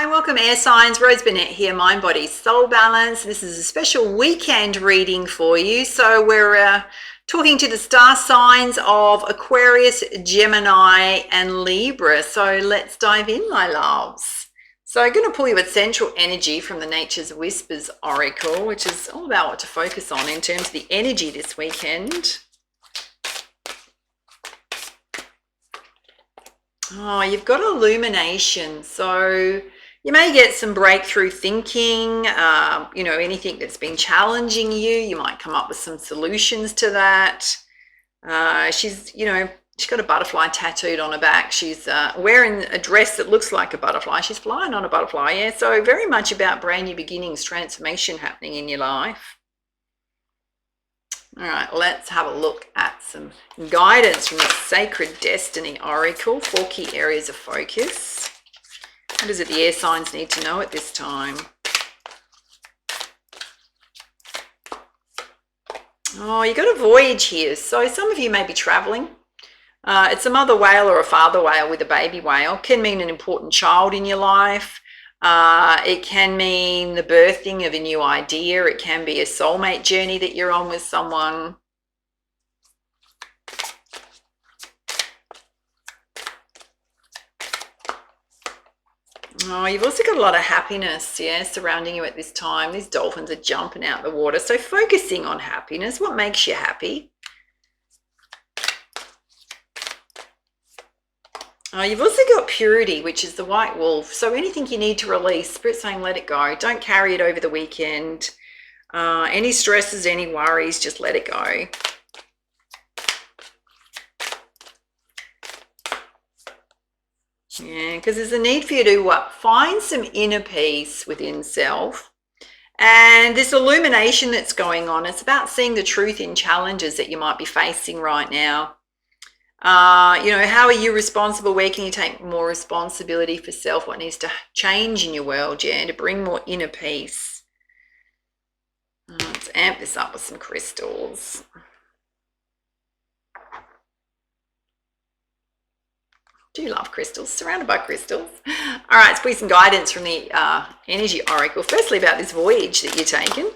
Hi, welcome air signs. Burnett here, mind, body, soul balance. This is a special weekend reading for you. So we're talking to the star signs of Aquarius, Gemini, and Libra. So let's dive in, my loves. So I'm going to pull you a central energy from the Nature's Whispers Oracle, which is all about what to focus on in terms of the energy this weekend. Oh, you've got illumination. So you may get some breakthrough thinking, anything that's been challenging you. You might come up with some solutions to that. She's got a butterfly tattooed on her back. She's wearing a dress that looks like a butterfly. She's flying on a butterfly, yeah. So very much about brand new beginnings, transformation happening in your life. All right, let's have a look at some guidance from the Sacred Destiny Oracle. 4 key areas of focus. What is it the air signs need to know at this time? Oh, you got a voyage here. So some of you may be traveling. It's a mother whale or a father whale with a baby whale. Can mean an important child in your life. It can mean the birthing of a new idea. It can be a soulmate journey that you're on with someone. Oh, you've also got a lot of happiness, yeah, surrounding you at this time. These dolphins are jumping out the water. So focusing on happiness, what makes you happy? You've also got purity, which is the white wolf. So anything you need to release, Spirit's saying let it go. Don't carry it over the weekend. Any stresses, any worries, just let it go. Yeah, because there's a need for you to find some inner peace within self. And this illumination that's going on, it's about seeing the truth in challenges that you might be facing right now. How are you responsible? Where can you take more responsibility for self? What needs to change in your world, yeah, to bring more inner peace? Let's amp this up with some crystals. Do love crystals, surrounded by crystals. All right, let's put some guidance from the Energy Oracle. Firstly, about this voyage that you're taking.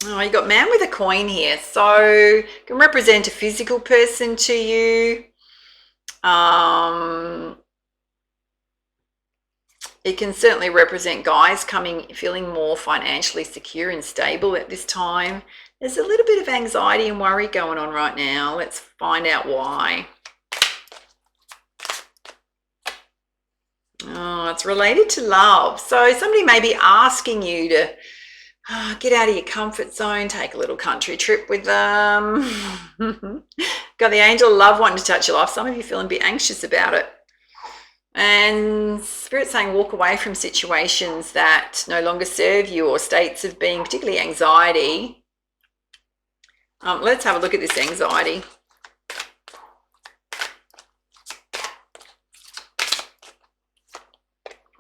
Oh, you got man with a coin here. So it can represent a physical person to you. It can certainly represent guys feeling more financially secure and stable at this time. There's a little bit of anxiety and worry going on right now. Let's find out why. Oh, it's related to love. So somebody may be asking you to get out of your comfort zone, take a little country trip with them. Got the angel of love wanting to touch your life. Some of you feeling a bit anxious about it. And Spirit's saying walk away from situations that no longer serve you or states of being, particularly anxiety. Let's have a look at this anxiety.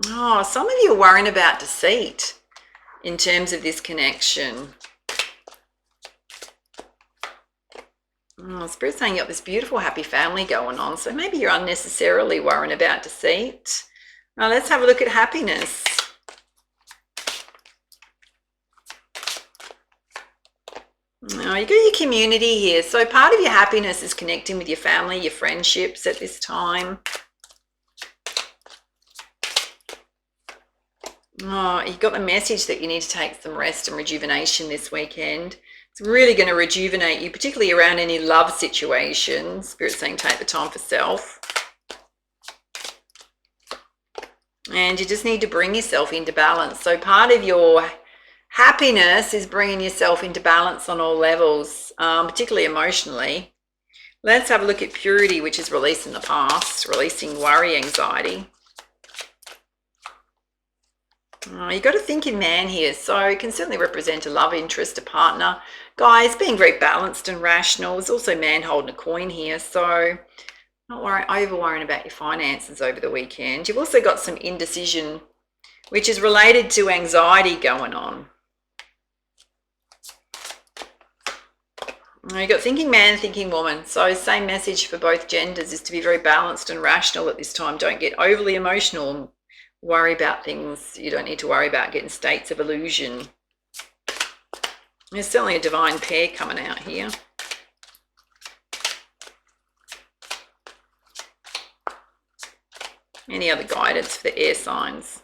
Oh, some of you are worrying about deceit in terms of this connection. Spirit's saying you got this beautiful, happy family going on. So maybe you're unnecessarily worrying about deceit. Now let's have a look at happiness. Now you got your community here. So part of your happiness is connecting with your family, your friendships at this time. Oh, you got the message that you need to take some rest and rejuvenation this weekend. It's really going to rejuvenate you, particularly around any love situations. Spirit's saying take the time for self. And you just need to bring yourself into balance. So part of your happiness is bringing yourself into balance on all levels, particularly emotionally. Let's have a look at purity, which is releasing the past, releasing worry, anxiety. You've got a thinking man here, so it can certainly represent a love interest, a partner. Guys, being very balanced and rational. There's also man holding a coin here, so not over worrying about your finances over the weekend. You've also got some indecision, which is related to anxiety going on. You got thinking man, thinking woman. So same message for both genders is to be very balanced and rational at this time. Don't get overly emotional and worry about things you don't need to worry about, getting states of illusion. There's certainly a divine pair coming out here. Any other guidance for the air signs?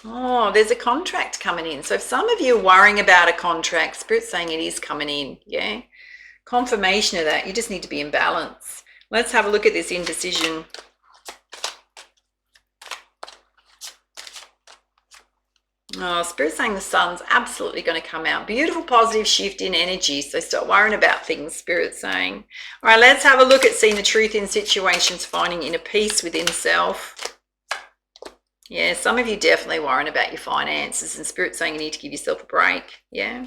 Oh, there's a contract coming in. So if some of you are worrying about a contract, Spirit's saying it is coming in, yeah? Confirmation of that. You just need to be in balance. Let's have a look at this indecision. Oh, Spirit's saying the sun's absolutely going to come out. Beautiful, positive shift in energy. So stop worrying about things, Spirit's saying. All right, let's have a look at seeing the truth in situations, finding inner peace within self. Yeah, some of you definitely worrying about your finances, and Spirit's saying you need to give yourself a break. Yeah.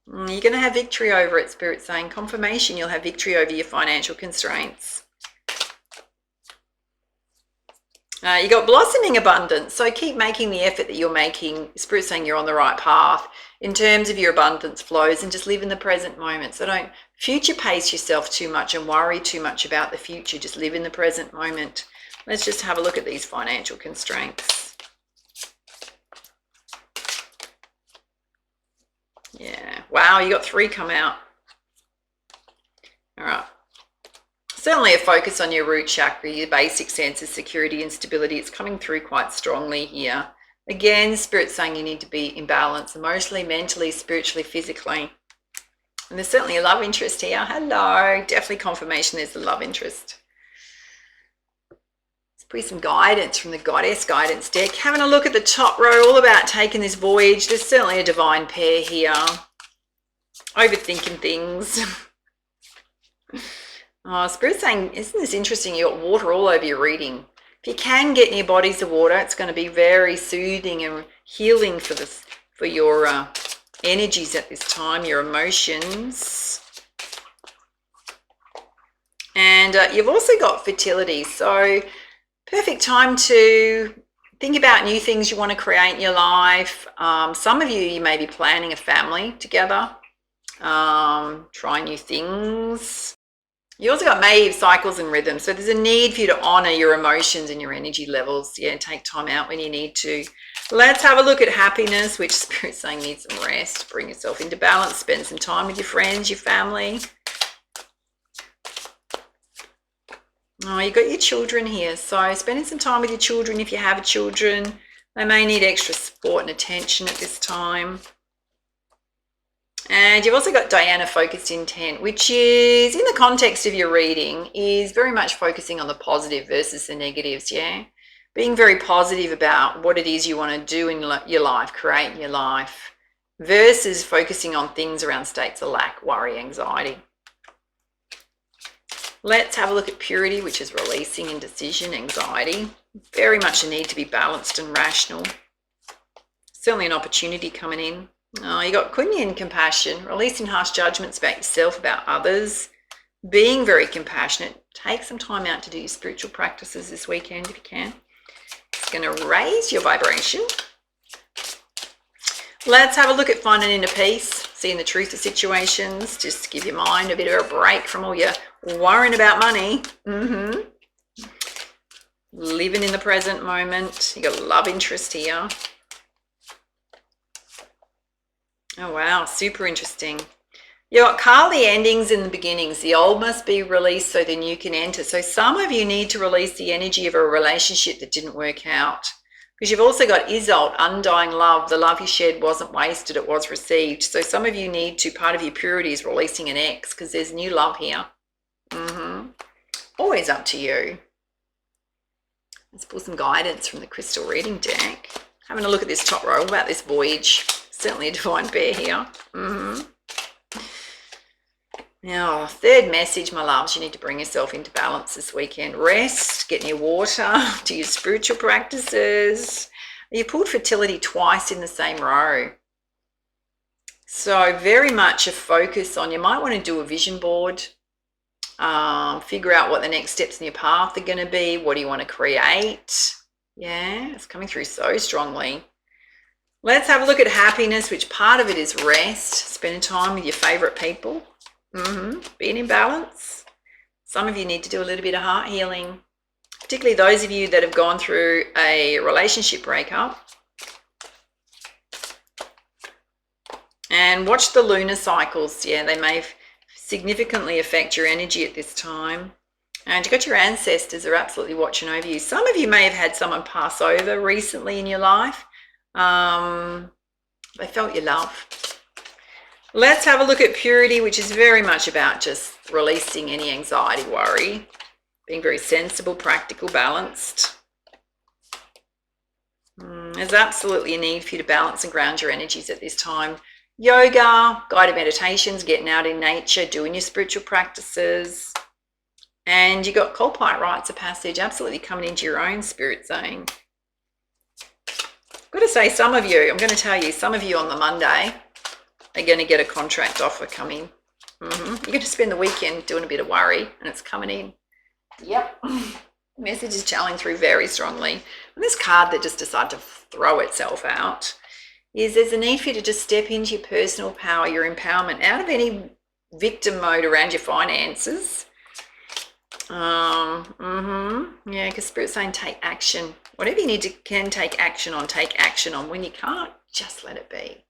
You're going to have victory over it, Spirit's saying. Confirmation, you'll have victory over your financial constraints. You got blossoming abundance, so keep making the effort that you're making. Spirit's saying you're on the right path in terms of your abundance flows, and just live in the present moment. So don't future pace yourself too much and worry too much about the future. Just live in the present moment. Let's just have a look at these financial constraints. Yeah. Wow, you got 3 come out. All right. Certainly a focus on your root chakra, your basic sense of security and stability. It's coming through quite strongly here. Again, Spirit's saying you need to be in balance emotionally, mentally, spiritually, physically. And there's certainly a love interest here. Hello. Definitely confirmation there's a love interest. Some guidance from the Goddess Guidance deck. Having a look at the top row, all about taking this voyage. There's certainly a divine pair here. Overthinking things. Oh, Spirit's saying, isn't this interesting? You got water all over your reading. If you can get near bodies of water, it's going to be very soothing and healing for your energies at this time, your emotions. And you've also got fertility. So perfect time to think about new things you want to create in your life. Some of you may be planning a family together, try new things. You also got May cycles and rhythms. So there's a need for you to honor your emotions and your energy levels. Yeah, take time out when you need to. Let's have a look at happiness, which Spirit's saying needs some rest. Bring yourself into balance. Spend some time with your friends, your family. Oh, you've got your children here. So spending some time with your children if you have children. They may need extra support and attention at this time. And you've also got Diana focused intent, which is, in the context of your reading, is very much focusing on the positive versus the negatives, yeah? Being very positive about what it is you want to do in your life, create in your life, versus focusing on things around states of lack, worry, anxiety. Let's have a look at purity, which is releasing indecision, anxiety. Very much a need to be balanced and rational. Certainly an opportunity coming in. Oh, you got Kunyan compassion, releasing harsh judgments about yourself, about others, being very compassionate. Take some time out to do your spiritual practices this weekend if you can. It's going to raise your vibration. Let's have a look at finding inner peace, seeing the truth of situations, just to give your mind a bit of a break from all your worrying about money. Living in the present moment. You got a love interest here. Oh, wow. Super interesting. You got Kali endings in the beginnings. The old must be released so the new can enter. So some of you need to release the energy of a relationship that didn't work out. Because you've also got Isolde, undying love. The love you shared wasn't wasted, it was received. So some of you need to, part of your purity is releasing an ex because there's new love here. Always up to you. Let's pull some guidance from the crystal reading deck. Having a look at this top row about this voyage. Certainly a divine pair here. Now, third message, my loves, you need to bring yourself into balance this weekend. Rest, get near water, do your spiritual practices. You pulled fertility twice in the same row. So very much a focus on, you might want to do a vision board. Figure out what the next steps in your path are going to be. What do you want to create? Yeah, it's coming through so strongly. Let's have a look at happiness, which part of it is rest, spending time with your favorite people, being in balance. Some of you need to do a little bit of heart healing, particularly those of you that have gone through a relationship breakup. And watch the lunar cycles. Yeah, they may significantly affect your energy at this time. And you've got your ancestors are absolutely watching over you. Some of you may have had someone pass over recently in your life. They felt your love. Let's have a look at purity, which is very much about just releasing any anxiety, worry, being very sensible, practical, balanced. There's absolutely a need for you to balance and ground your energies at this time. Yoga, guided meditations, getting out in nature, doing your spiritual practices. And you got Colpite rites of passage, absolutely coming into your own spirit zone. I've got to say, some of you, I'm going to tell you, some of you on the Monday are going to get a contract offer coming. You're going to spend the weekend doing a bit of worry, and it's coming in. Yep. The message is channeling through very strongly. And this card that just decided to throw itself out is there's a need for you to just step into your personal power, your empowerment, out of any victim mode around your finances. Yeah, because Spirit's saying take action. Whatever you need to can take action on, take action on. When you can't, just let it be.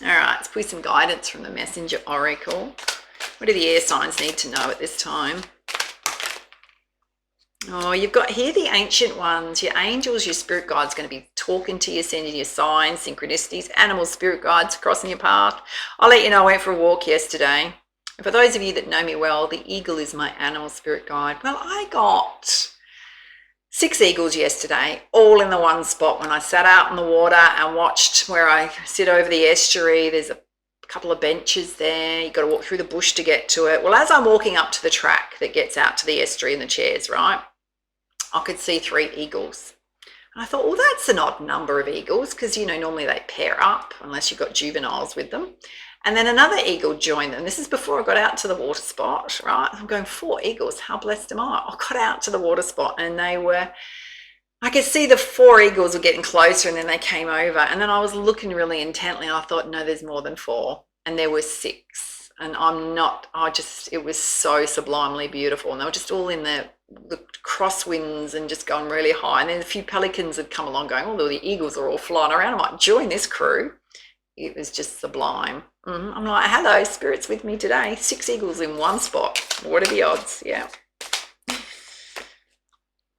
All right, let's put some guidance from the Messenger Oracle. What do the air signs need to know at this time? Oh, you've got here the ancient ones, your angels, your spirit guides going to be talking to you, sending you signs, synchronicities, animal spirit guides crossing your path. I'll let you know, I went for a walk yesterday. And for those of you that know me well, the eagle is my animal spirit guide. Well, I got 6 eagles yesterday, all in the one spot when I sat out in the water and watched where I sit over the estuary. There's a couple of benches there. You've got to walk through the bush to get to it. Well, as I'm walking up to the track that gets out to the estuary and the chairs, right, I could see 3 eagles. And I thought, well, that's an odd number of eagles because, you know, normally they pair up unless you've got juveniles with them. And then another eagle joined them. This is before I got out to the water spot, right? I'm going, 4 eagles. How blessed am I? I got out to the water spot and they were, I could see the 4 eagles were getting closer and then they came over. And then I was looking really intently and I thought, no, there's more than 4. And there were 6. And it was so sublimely beautiful. And they were just all in the crosswinds and just going really high. And then a few pelicans had come along going, oh, the eagles are all flying around. I might join this crew. It was just sublime. I'm like, hello, spirits with me today. 6 eagles in one spot. What are the odds? Yeah.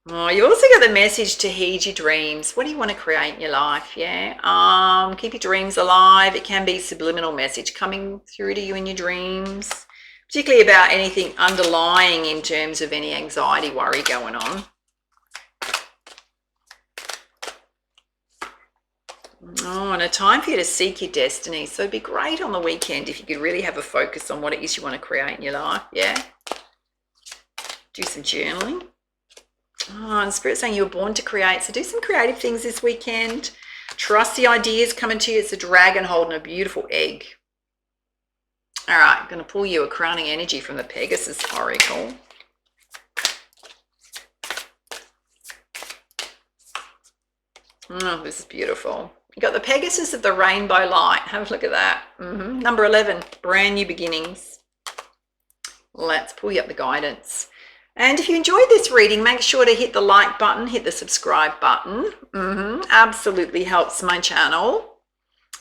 Oh, you've also got the message to heed your dreams. What do you want to create in your life? Yeah. Keep your dreams alive. It can be a subliminal message coming through to you in your dreams, particularly about anything underlying in terms of any anxiety, worry going on. Oh, and a time for you to seek your destiny. So it'd be great on the weekend if you could really have a focus on what it is you want to create in your life. Yeah. Do some journaling. Oh, and Spirit's saying you were born to create. So do some creative things this weekend. Trust the ideas coming to you. It's a dragon holding a beautiful egg. All right, I'm going to pull you a crowning energy from the Pegasus Oracle. Oh, this is beautiful. You got the Pegasus of the rainbow light. Have a look at that. Number 11, brand new beginnings. Let's pull you up the guidance. And if you enjoyed this reading, make sure to hit the like button, hit the subscribe button. Absolutely helps my channel.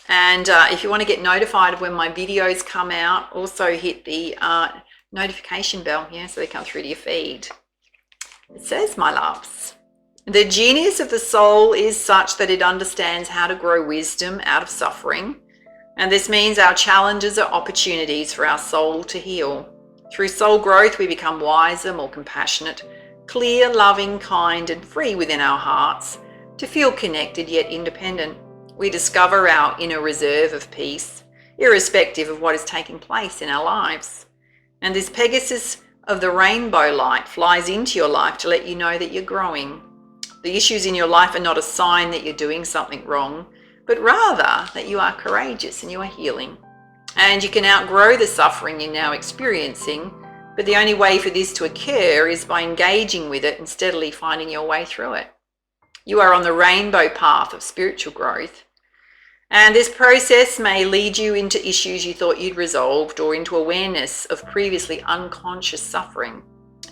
And if you want to get notified of when my videos come out, also hit the notification bell, yeah, so they come through to your feed. It says, my loves, the genius of the soul is such that it understands how to grow wisdom out of suffering. And this means our challenges are opportunities for our soul to heal. Through soul growth, we become wiser, more compassionate, clear, loving, kind, and free within our hearts to feel connected yet independent. We discover our inner reserve of peace, irrespective of what is taking place in our lives. And this Pegasus of the rainbow light flies into your life to let you know that you're growing. The issues in your life are not a sign that you're doing something wrong, but rather that you are courageous and you are healing. And you can outgrow the suffering you're now experiencing, but the only way for this to occur is by engaging with it and steadily finding your way through it. You are on the rainbow path of spiritual growth. And this process may lead you into issues you thought you'd resolved or into awareness of previously unconscious suffering.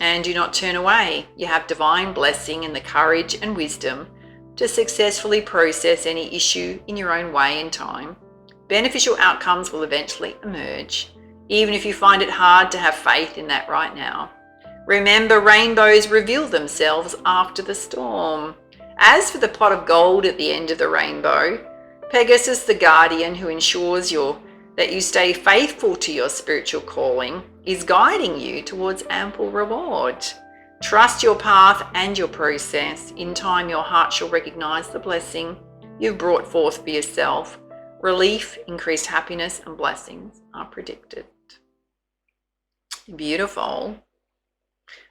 And do not turn away. You have divine blessing and the courage and wisdom to successfully process any issue in your own way and time. Beneficial outcomes will eventually emerge, even if you find it hard to have faith in that right now. Remember, rainbows reveal themselves after the storm. As for the pot of gold at the end of the rainbow, Pegasus, the guardian who ensures that you stay faithful to your spiritual calling, is guiding you towards ample reward. Trust your path and your process. In time, your heart shall recognize the blessing you've brought forth for yourself. Relief, increased happiness, and blessings are predicted. Beautiful.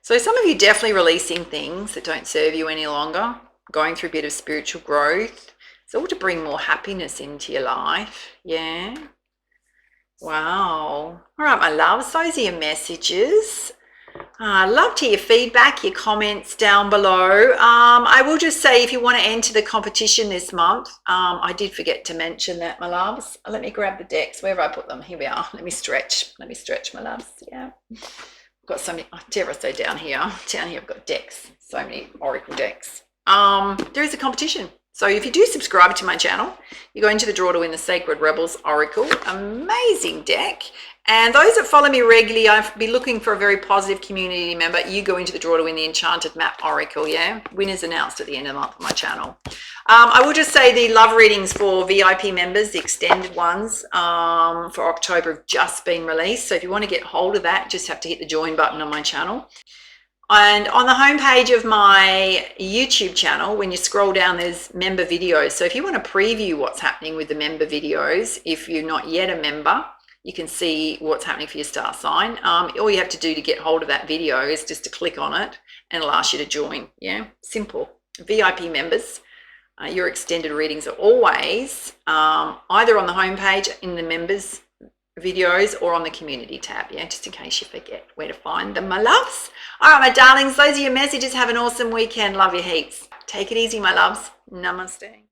So some of you definitely releasing things that don't serve you any longer, going through a bit of spiritual growth. It's all to bring more happiness into your life. Yeah. Wow. All right, my loves, those are your messages. I'd love to hear your feedback, your comments down below. I will just say, if you want to enter the competition this month, I did forget to mention that, my loves. Let me grab the decks. Where have I put them? Here we are. Let me stretch, my loves. Yeah. I've got so many, dare I say down here I've got decks, so many oracle decks. There is a competition. So if you do subscribe to my channel, you go into the draw to win the Sacred Rebels Oracle. Amazing deck. And those that follow me regularly, I've been looking for a very positive community member. You go into the draw to win the Enchanted Map Oracle, yeah? Winners announced at the end of the month on my channel. I will just say the love readings for VIP members, the extended ones for October, have just been released. So if you want to get hold of that, just have to hit the join button on my channel. And on the homepage of my YouTube channel, when you scroll down, there's member videos. So if you want to preview what's happening with the member videos, if you're not yet a member, you can see what's happening for your star sign. All you have to do to get hold of that video is just to click on it and it'll ask you to join. Yeah, simple. VIP members, your extended readings are always either on the homepage in the members videos or on the community tab, yeah, just in case you forget where to find them, my loves. All right, my darlings, those are your messages. Have an awesome weekend. Love you heaps. Take it easy, my loves. Namaste.